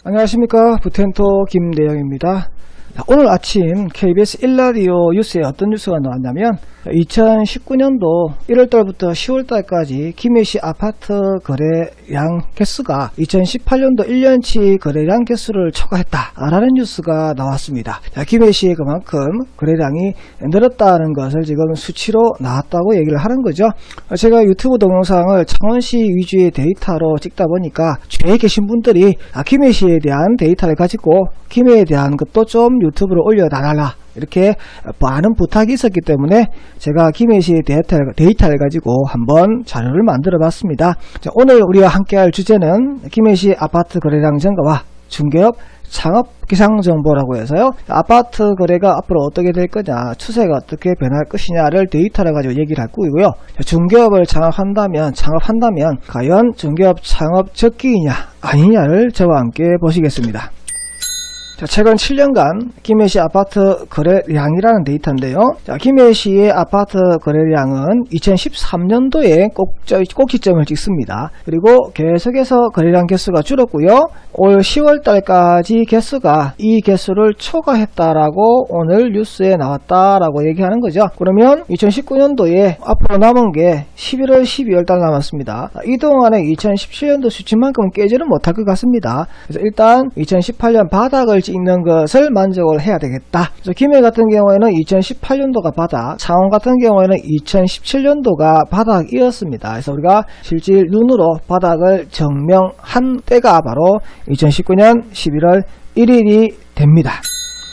안녕하십니까. 부텐토 김대영입니다. 오늘 아침 KBS 1라디오 뉴스에 어떤 뉴스가 나왔냐면 2019년도 1월달부터 10월달까지 김해시 아파트 거래량 개수가 2018년도 1년치 거래량 개수를 초과했다라는 뉴스가 나왔습니다. 김해시에 그만큼 거래량이 늘었다는 것을 지금 수치로 나왔다고 얘기를 하는 거죠. 제가 유튜브 동영상을 창원시 위주의 데이터로 찍다 보니까 주위에 계신 분들이 김해시에 대한 데이터를 가지고 김해에 대한 것도 좀 유튜브로 올려달라 이렇게 많은 부탁이 있었기 때문에 제가 김해시의 데이터를 가지고 한번 자료를 만들어 봤습니다. 자, 오늘 우리가 함께할 주제는 김해시 아파트 거래량 증가와 중개업 창업 기상 정보라고 해서요. 아파트 거래가 앞으로 어떻게 될 거냐, 추세가 어떻게 변할 것이냐를 데이터를 가지고 얘기를 할 거고요. 중개업을 창업한다면 과연 중개업 창업 적기이냐 아니냐를 저와 함께 보시겠습니다. 자, 최근 7년간 김해시 아파트 거래량이라는 데이터인데요. 자, 김해시의 아파트 거래량은 2013년도에 꼭지점을 찍습니다. 그리고 계속해서 거래량 개수가 줄었고요. 올 10월달까지 개수가 이 개수를 초과했다라고 오늘 뉴스에 나왔다라고 얘기하는 거죠. 그러면 2019년도에 앞으로 남은 게 11월, 12월달 남았습니다. 이 동안에 2017년도 수치만큼은 깨지는 못할 것 같습니다. 그래서 일단 2018년 바닥을 찍는 것을 만족을 해야 되겠다. 그래서 김해 같은 경우에는 2018년도가 바닥, 창원 같은 경우에는 2017년도가 바닥이었습니다. 그래서 우리가 실질 눈으로 바닥을 증명한 때가 바로 2019년 11월 1일이 됩니다.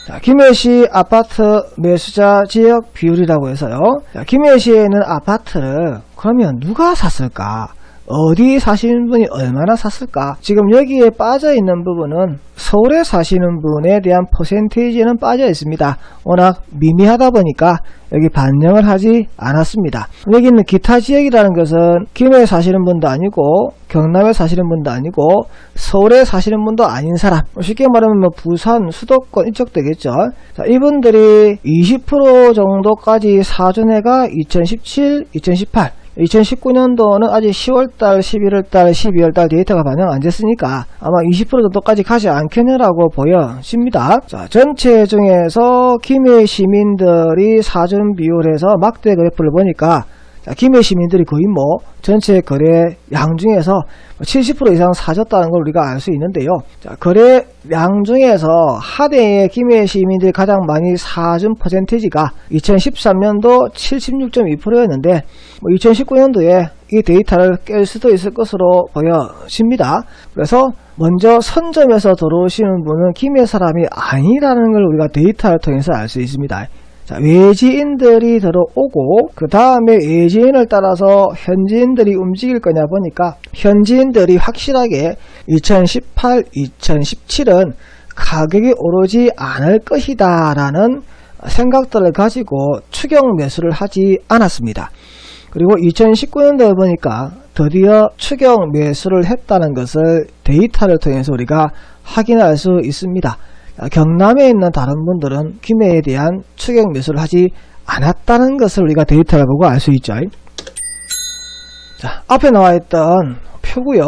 자, 김해시 아파트 매수자 지역 비율이라고 해서요. 자, 김해시에는 아파트를 그러면 누가 샀을까? 어디 사시는 분이 얼마나 샀을까? 지금 여기에 빠져있는 부분은 서울에 사시는 분에 대한 퍼센테이지는 빠져 있습니다. 워낙 미미하다 보니까 여기 반영을 하지 않았습니다. 여기 있는 기타 지역이라는 것은 김해에 사시는 분도 아니고 경남에 사시는 분도 아니고 서울에 사시는 분도 아닌 사람, 쉽게 말하면 부산, 수도권 이쪽 되겠죠. 자, 이분들이 20% 정도까지 사준 해가 2017, 2018 2019년도는 아직 10월달, 11월달, 12월달 데이터가 반영 안 됐으니까 아마 20% 정도까지 가지 않겠냐라고 보여집니다. 자, 전체 중에서 김해 시민들이 사준 비율에서 막대 그래프를 보니까 자, 김해 시민들이 거의 전체 거래량 중에서 70% 이상 사줬다는 걸 우리가 알 수 있는데요. 자, 거래량 중에서 하대의 김해 시민들이 가장 많이 사준 퍼센티지가 2013년도 76.2%였는데 2019년도에 이 데이터를 깰 수도 있을 것으로 보여집니다. 그래서 먼저 선점에서 들어오시는 분은 김해 사람이 아니라는 걸 우리가 데이터를 통해서 알 수 있습니다. 자, 외지인들이 들어오고 그 다음에 외지인을 따라서 현지인들이 움직일 거냐 보니까 현지인들이 확실하게 2018, 2017은 가격이 오르지 않을 것이다 라는 생각들을 가지고 추격 매수를 하지 않았습니다. 그리고 2019년도에 보니까 드디어 추격 매수를 했다는 것을 데이터를 통해서 우리가 확인할 수 있습니다. 경남에 있는 다른 분들은 김해에 대한 추격 매수를 하지 않았다는 것을 우리가 데이터를 보고 알 수 있죠. 자, 앞에 나와 있던 표고요.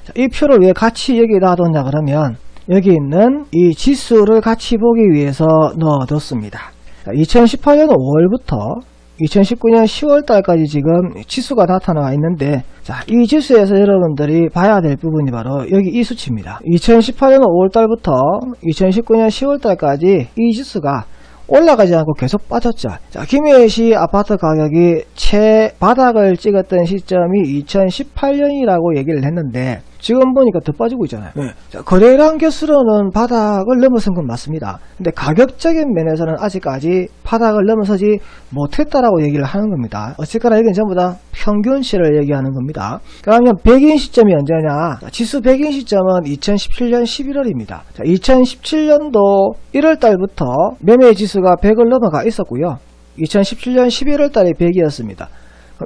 자, 이 표를 왜 같이 여기다 뒀냐 그러면 여기 있는 이 지수를 같이 보기 위해서 넣어뒀습니다. 2018년 5월부터 2019년 10월달까지 지금 지수가 나타나와 있는데, 자, 이 지수에서 여러분들이 봐야 될 부분이 바로 여기 이 수치입니다. 2018년 5월달부터 2019년 10월달까지 이 지수가 올라가지 않고 계속 빠졌죠. 자, 김해시 아파트 가격이 최바닥을 찍었던 시점이 2018년이라고 얘기를 했는데 지금 보니까 더 빠지고 있잖아요. 네. 자, 거래량 개수로는 바닥을 넘어선 건 맞습니다. 근데 가격적인 면에서는 아직까지 바닥을 넘어서지 못했다라고 얘기를 하는 겁니다. 어쨌거나 이건 전부 다 평균치를 얘기하는 겁니다. 그러면 백인 시점이 언제냐? 자, 지수 백인 시점은 2017년 11월입니다. 자, 2017년도 1월달부터 매매 지수가 100을 넘어가 있었고요. 2017년 11월달에 100이었습니다.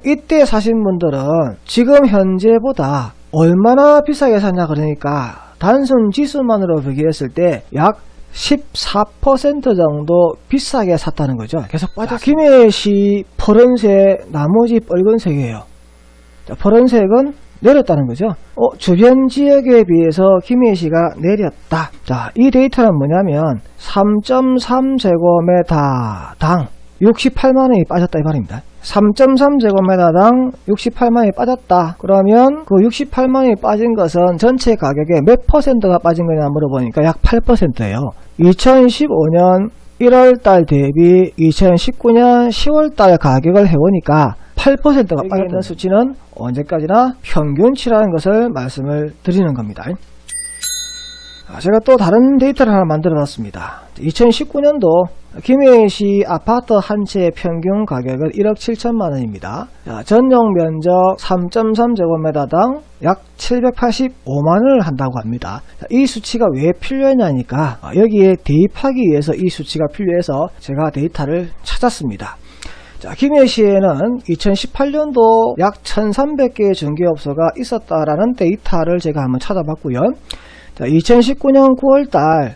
이때 사신 분들은 지금 현재보다 얼마나 비싸게 샀냐 그러니까 단순 지수만으로 비교했을 때 약 14% 정도 비싸게 샀다는 거죠. 계속 빠졌어요. 김해시 파란색, 나머지 빨간색이에요. 자, 파란색은 내렸다는 거죠. 주변 지역에 비해서 김해시가 내렸다. 자, 이 데이터는 뭐냐면 3.3제곱미터당 68만원이 빠졌다 이 말입니다. 3.3제곱미터당 68만원이 빠졌다. 그러면 그 68만원이 빠진 것은 전체 가격의 몇 퍼센트가 빠진 거냐 물어보니까 약 8%예요. 2015년 1월달 대비 2019년 10월달 가격을 해보니까 8%가 빠졌다는 수치는 언제까지나 평균치라는 것을 말씀을 드리는 겁니다. 제가 또 다른 데이터를 하나 만들어 놨습니다. 2019년도 김해시 아파트 한 채의 평균 가격은 1억 7천만 원입니다. 전용 면적 3.3제곱미터당 약 785만 원을 한다고 합니다. 이 수치가 왜 필요하냐니까 여기에 대입하기 위해서 이 수치가 필요해서 제가 데이터를 찾았습니다. 자, 김해시에는 2018년도 약 1300개의 중개업소가 있었다라는 데이터를 제가 한번 찾아봤고요. 자, 2019년 9월달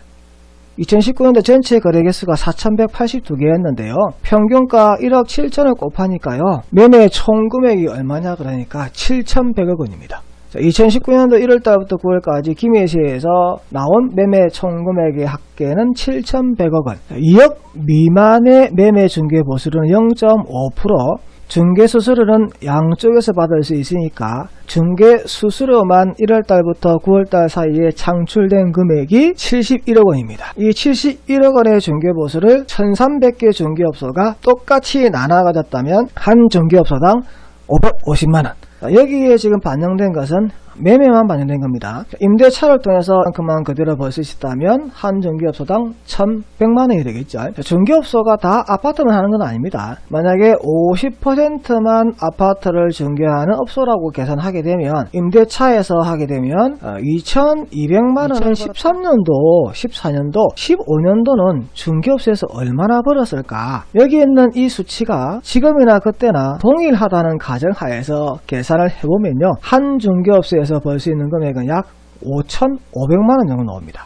2019년도 전체 거래 개수가 4182개였는데요. 평균가 1억 7천을 곱하니까요. 매매 총 금액이 얼마냐 그러니까 7,100억 원입니다. 2019년도 1월달부터 9월까지 김해시에서 나온 매매 총 금액의 합계는 7,100억 원. 2억 미만의 매매 중개 보수는 0.5%, 중개 수수료는 양쪽에서 받을 수 있으니까 중개 수수료만 1월달부터 9월달 사이에 창출된 금액이 71억 원입니다. 이 71억 원의 중개 보수를 1300개 중개업소가 똑같이 나눠 가졌다면 한 중개업소당 550만 원. 여기에 지금 반영된 것은 매매만 반영된 겁니다. 임대차를 통해서 그만 그대로 벌 수 있었다면 한 중개업소당 1,100만 원이 되겠죠. 중개업소가 다 아파트만 하는 건 아닙니다. 만약에 50%만 아파트를 중개하는 업소라고 계산하게 되면 임대차에서 하게 되면 2,200만 원은 13년도, 14년도, 15년도는 중개업소에서 얼마나 벌었을까? 여기 있는 이 수치가 지금이나 그때나 동일하다는 가정하에서 계산을 해보면요. 한 중개업소에서 벌 수 있는 금액은 약 5,500만원 정도 나옵니다.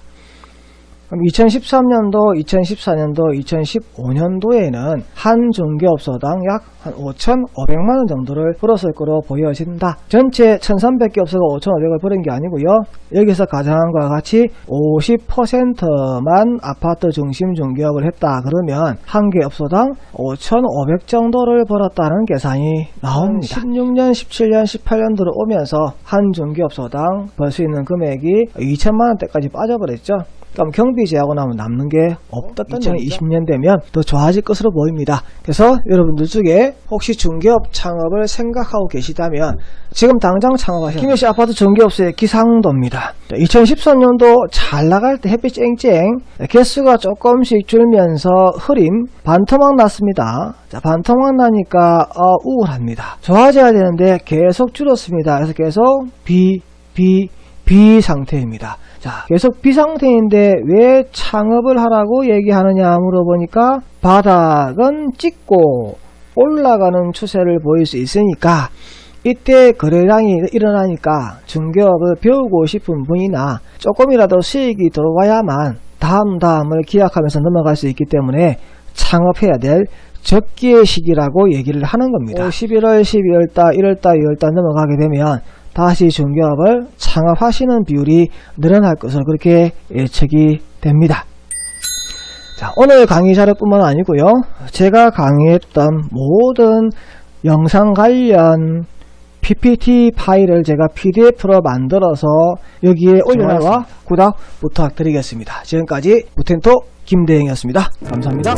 그럼 2013년도, 2014년도, 2015년도에는 한 중개업소당 약 한 5,500만원 정도를 벌었을 거로 보여진다. 전체 1,300개 업소가 5,500을 벌은 게 아니고요. 여기서 가정한 것과 같이 50%만 아파트 중심 중개업을 했다. 그러면 한 개 업소당 5,500 정도를 벌었다는 계산이 나옵니다. 16년, 17년, 18년도로 오면서 한 중개업소당 벌 수 있는 금액이 2천만원대까지 빠져버렸죠. 그럼 경비 제하고 나면 남는 게 없었던 2020년 되면 더 좋아질 것으로 보입니다. 그래서 여러분들 중에 혹시 중개업 창업을 생각하고 계시다면 지금 당장 창업하시는 김해시 아파트 중개업소의 기상도입니다. 2013년도 잘 나갈 때 햇빛 쨍쨍 개수가 조금씩 줄면서 흐림 반토막 났습니다. 자, 반토막 나니까 우울합니다. 좋아져야 되는데 계속 줄었습니다. 그래서 계속 B 상태입니다. 자, 계속 비상태인데 왜 창업을 하라고 얘기하느냐 물어보니까 바닥은 찍고 올라가는 추세를 보일 수 있으니까 이때 거래량이 일어나니까 중개업을 배우고 싶은 분이나 조금이라도 수익이 들어와야만 다음을 기약하면서 넘어갈 수 있기 때문에 창업해야 될 적기의 시기라고 얘기를 하는 겁니다. 11월, 12월달, 1월달, 2월달 넘어가게 되면 다시 중개업을 창업하시는 비율이 늘어날 것으로 그렇게 예측이 됩니다. 자, 오늘 강의 자료뿐만 아니고요. 제가 강의했던 모든 영상 관련 PPT 파일을 제가 PDF로 만들어서 여기에 올려놨습니다. 구독 부탁드리겠습니다. 지금까지 무텐토 김대행이었습니다. 감사합니다.